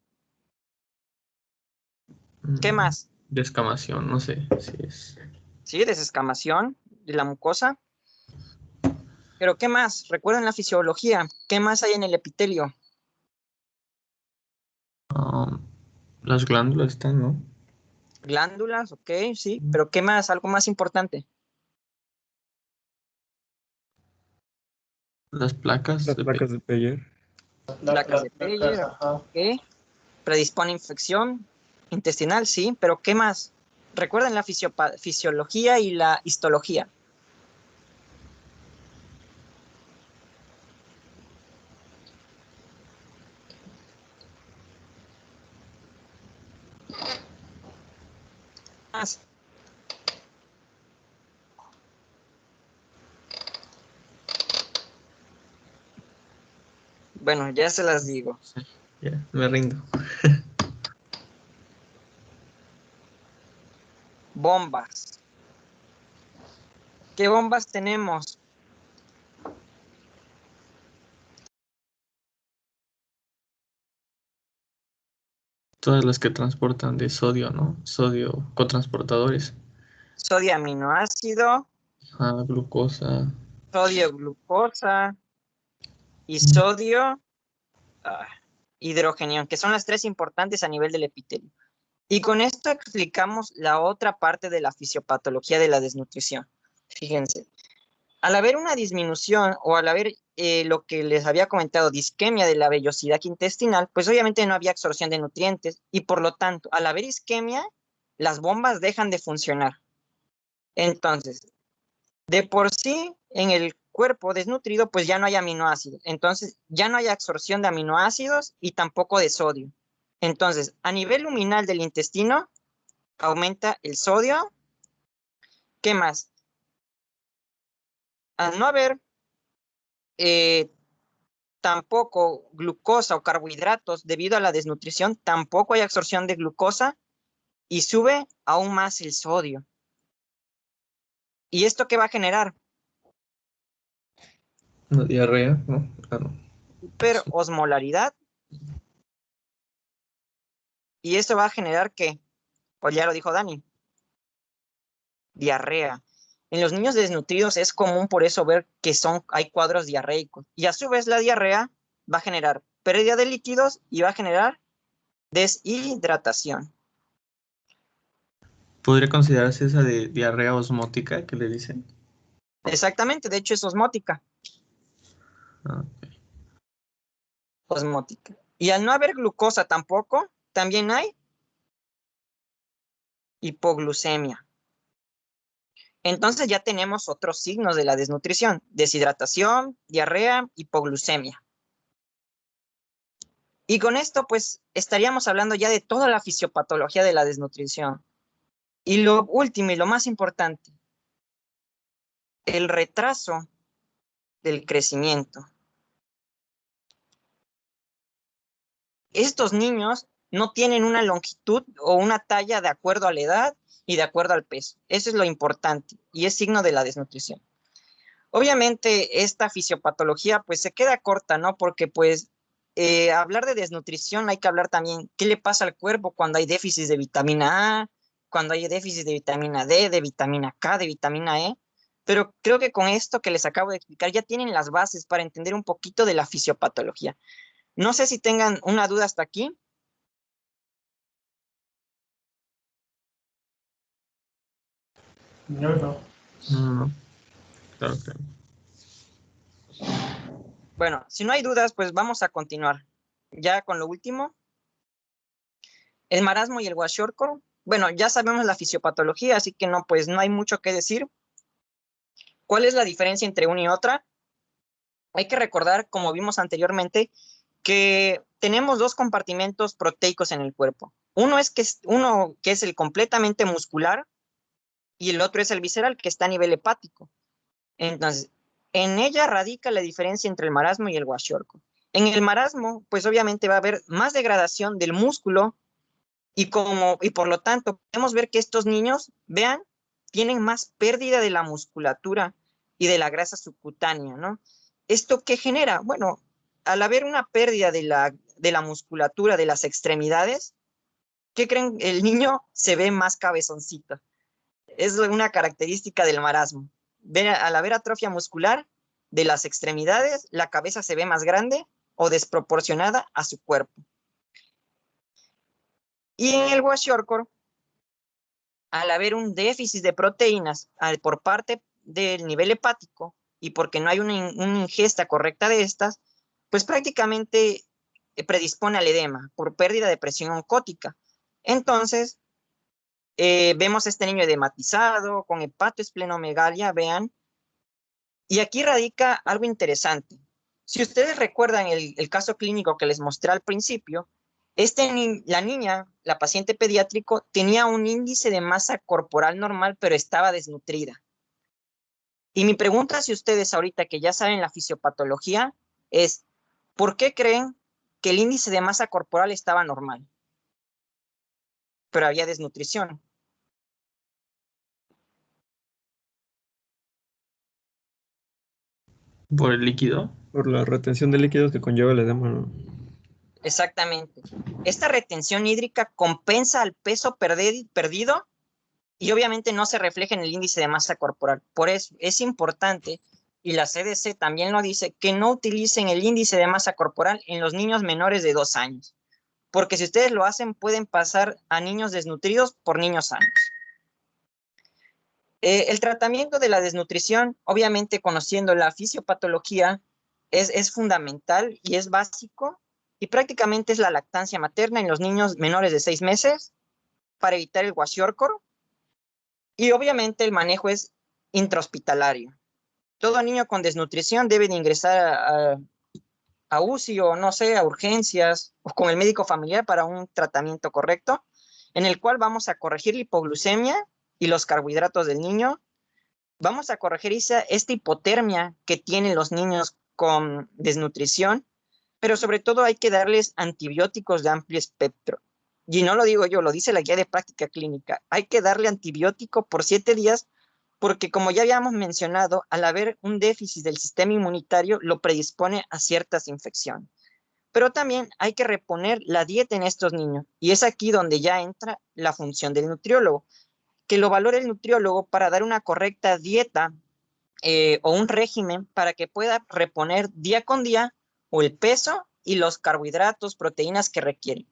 ¿Qué más? Descamación, no sé si es. Sí, desescamación de la mucosa. Pero ¿qué más? Recuerden la fisiología. ¿Qué más hay en el epitelio? Las glándulas están, ¿no? Glándulas, ok, sí. Pero ¿qué más? Algo más importante. Las placas. Las placas de Peyer. Placas de placas, Peyer, ajá. ok. Predispone a infección intestinal, sí. Pero ¿qué más? Recuerden la fisiología y la histología. Más. Bueno, ya se las digo. Sí, ya, me rindo. Bombas. ¿Qué bombas tenemos? Todas las que transportan de sodio, ¿no? Sodio, cotransportadores. Sodio aminoácido, Glucosa. sodio glucosa y sodio hidrogenión, que son las tres importantes a nivel del epitelio. Y con esto explicamos la otra parte de la fisiopatología de la desnutrición. Fíjense, al haber una disminución o al haber lo que les había comentado, disquemia de la vellosidad intestinal, pues obviamente no había absorción de nutrientes y por lo tanto, al haber isquemia, las bombas dejan de funcionar. Entonces, de por sí, en el cuerpo desnutrido, pues ya no hay aminoácidos. Entonces, ya no hay absorción de aminoácidos y tampoco de sodio. Entonces, a nivel luminal del intestino, aumenta el sodio. ¿Qué más? Al no haber tampoco glucosa o carbohidratos debido a la desnutrición, tampoco hay absorción de glucosa y sube aún más el sodio. ¿Y esto qué va a generar? Una diarrea, ¿no? Ah, no. Hiperosmolaridad. ¿Y esto va a generar qué? Pues ya lo dijo Dani. Diarrea. En los niños desnutridos es común por eso ver que hay cuadros diarreicos. Y a su vez la diarrea va a generar pérdida de líquidos y va a generar deshidratación. ¿Podría considerarse esa de diarrea osmótica que le dicen? Exactamente, de hecho es osmótica. Ah, Osmótica. Y al no haber glucosa tampoco, también hay hipoglucemia. Entonces ya tenemos otros signos de la desnutrición: deshidratación, diarrea, hipoglucemia. Y con esto, pues, estaríamos hablando ya de toda la fisiopatología de la desnutrición. Y lo último y lo más importante, el retraso del crecimiento. Estos niños no tienen una longitud o una talla de acuerdo a la edad y de acuerdo al peso. Eso es lo importante y es signo de la desnutrición. Obviamente esta fisiopatología pues se queda corta, ¿no? Porque pues hablar de desnutrición hay que hablar también qué le pasa al cuerpo cuando hay déficit de vitamina A, cuando hay déficit de vitamina D, de vitamina K, de vitamina E. Pero creo que con esto que les acabo de explicar ya tienen las bases para entender un poquito de la fisiopatología. No sé si tengan una duda hasta aquí. Yo no. no. Claro que Bueno, si no hay dudas, pues vamos a continuar. Ya con lo último, el marasmo y el kwashiorkor. Bueno, ya sabemos la fisiopatología, así que no, pues no hay mucho que decir. ¿Cuál es la diferencia entre una y otra? Hay que recordar, como vimos anteriormente, que tenemos dos compartimentos proteicos en el cuerpo. Uno que es el completamente muscular y el otro es el visceral, que está a nivel hepático. Entonces, en ella radica la diferencia entre el marasmo y el kwashiorkor. En el marasmo, pues obviamente va a haber más degradación del músculo y por lo tanto podemos ver que estos niños, vean, tienen más pérdida de la musculatura y de la grasa subcutánea, ¿no? ¿Esto qué genera? Bueno, al haber una pérdida de la musculatura de las extremidades, ¿qué creen? El niño se ve más cabezoncito. Es una característica del marasmo. Al haber atrofia muscular de las extremidades, la cabeza se ve más grande o desproporcionada a su cuerpo. Y en el kwashiorkor, al haber un déficit de proteínas por parte del nivel hepático y porque no hay una ingesta correcta de estas, pues prácticamente predispone al edema por pérdida de presión oncótica. Entonces, vemos este niño edematizado, con hepatoesplenomegalia, vean. Y aquí radica algo interesante. Si ustedes recuerdan el caso clínico que les mostré al principio, la niña, la paciente pediátrico, tenía un índice de masa corporal normal, pero estaba desnutrida. Y mi pregunta, si ustedes ahorita que ya saben la fisiopatología, es, ¿por qué creen que el índice de masa corporal estaba normal, pero había desnutrición? por el líquido. Por la retención de líquidos que conlleva el edema, ¿no? Exactamente. Esta retención hídrica compensa el peso perdido y obviamente no se refleja en el índice de masa corporal. Por eso es importante, y la CDC también lo dice, que no utilicen el índice de masa corporal en los niños menores de 2 años, porque si ustedes lo hacen pueden pasar a niños desnutridos por niños sanos. El tratamiento de la desnutrición, obviamente conociendo la fisiopatología, es fundamental y es básico, y prácticamente es la lactancia materna en los niños menores de 6 meses para evitar el kwashiorkor, y obviamente el manejo es intrahospitalario. todo niño con desnutrición debe de ingresar a UCI o no sé, a urgencias o con el médico familiar para un tratamiento correcto, en el cual vamos a corregir la hipoglucemia y los carbohidratos del niño. Vamos a corregir esta hipotermia que tienen los niños con desnutrición, pero sobre todo hay que darles antibióticos de amplio espectro. Y no lo digo yo, lo dice la guía de práctica clínica. Hay que darle antibiótico por 7 días porque, como ya habíamos mencionado, al haber un déficit del sistema inmunitario, lo predispone a ciertas infecciones. Pero también hay que reponer la dieta en estos niños. Y es aquí donde ya entra la función del nutriólogo, que lo valore el nutriólogo para dar una correcta dieta o un régimen para que pueda reponer día con día o el peso y los carbohidratos, proteínas que requieren.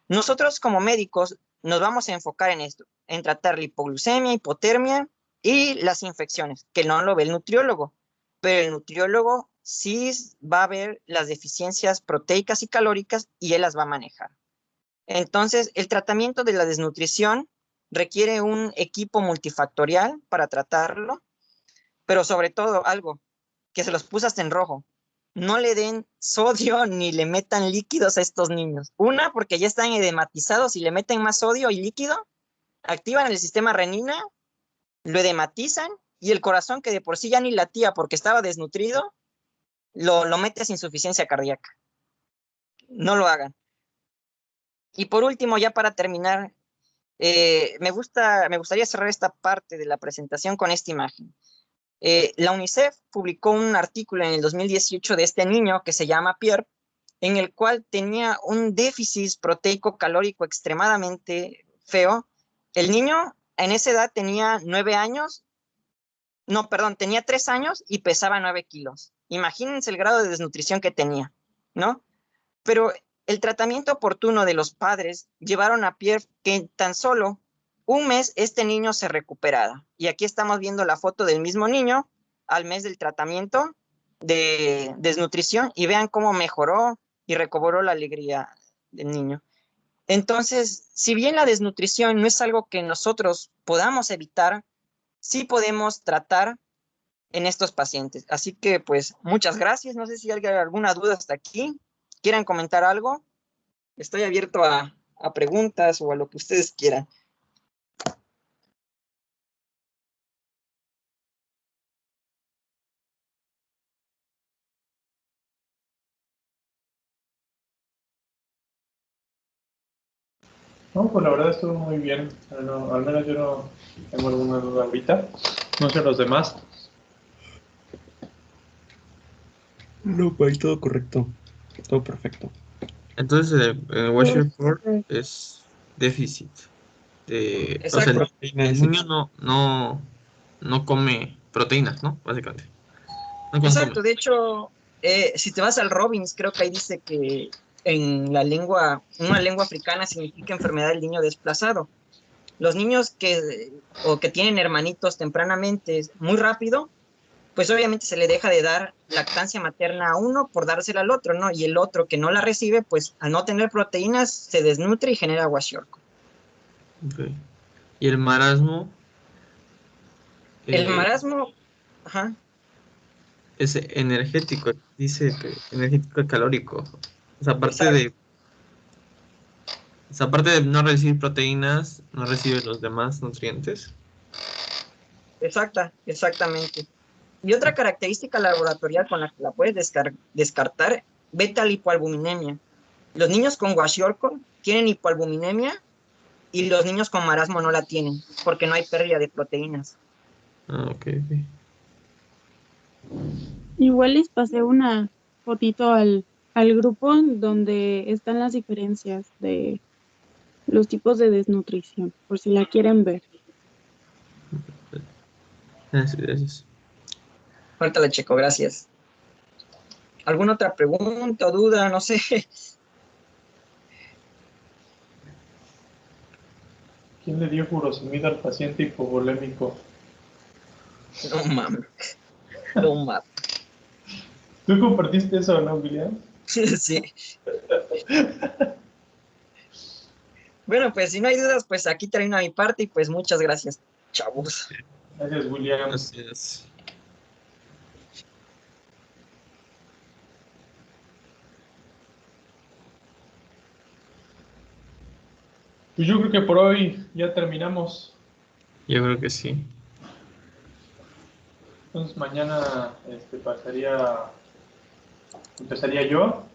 Nosotros como médicos nos vamos a enfocar en esto, en tratar la hipoglucemia, hipotermia y las infecciones, que no lo ve el nutriólogo, pero el nutriólogo sí va a ver las deficiencias proteicas y calóricas y él las va a manejar. Entonces, el tratamiento de la desnutrición requiere un equipo multifactorial para tratarlo, pero sobre todo algo que se los puse hasta en rojo. No le den sodio ni le metan líquidos a estos niños. Una, porque ya están edematizados y le meten más sodio y líquido, activan el sistema renina, lo edematizan y el corazón, que de por sí ya ni latía porque estaba desnutrido, lo mete sin insuficiencia cardíaca. No lo hagan. Y por último, ya para terminar, me gustaría cerrar esta parte de la presentación con esta imagen. La UNICEF publicó un artículo en el 2018 de este niño que se llama Pierre, en el cual tenía un déficit proteico calórico extremadamente feo. El niño en esa edad tenía 9 años, no, perdón, tenía 3 años y pesaba 9 kilos. Imagínense el grado de desnutrición que tenía, ¿no? Pero el tratamiento oportuno de los padres llevaron a Pierre que en tan solo un mes este niño se recuperara. Y aquí estamos viendo la foto del mismo niño al mes del tratamiento de desnutrición y vean cómo mejoró y recobró la alegría del niño. Entonces, si bien la desnutrición no es algo que nosotros podamos evitar, sí podemos tratar en estos pacientes. Así que, pues, muchas gracias. No sé si alguien tiene alguna duda hasta aquí. ¿Quieran comentar algo? Estoy abierto a preguntas o a lo que ustedes quieran. No, pues la verdad estuvo muy bien. No, al menos yo no tengo alguna duda ahorita. No sé los demás. No, pues todo correcto. Todo perfecto. Entonces, el Washerford Pues, es déficit. O sea, Exacto. el niño no come proteínas, ¿no? Básicamente. No consume. Exacto, de hecho, si te vas al Robbins, creo que ahí dice que en la lengua, una lengua africana significa enfermedad del niño desplazado. Los niños que tienen hermanitos tempranamente muy rápido, pues obviamente se le deja de dar lactancia materna a uno por dársela al otro, ¿no? Y el otro que no la recibe, pues al no tener proteínas, se desnutre y genera kwashiorkor. Okay. Y el marasmo El marasmo, ajá. es energético, dice que energético y calórico. O sea, Exacto. aparte de no recibir proteínas, no recibe los demás nutrientes. Exactamente. Y otra característica laboratorial con la que la puedes descartar, beta-lipoalbuminemia. Los niños con kwashiorkor tienen hipoalbuminemia y los niños con marasmo no la tienen, porque no hay pérdida de proteínas. Ah, ok. igual les pasé una fotito al grupo donde están las diferencias de los tipos de desnutrición, por si la quieren ver. Gracias. Ahorita la checo, gracias. ¿Alguna otra pregunta o duda? No sé. ¿Quién le dio furosemida al paciente hipovolémico? No mames. No mames. ¿Tú compartiste eso, no, William? Sí. Bueno, pues si no hay dudas, pues aquí termina mi parte y pues muchas gracias, chavos. Gracias, William. Gracias. Pues yo creo que por hoy ya terminamos. Yo creo que sí. Entonces mañana empezaría yo.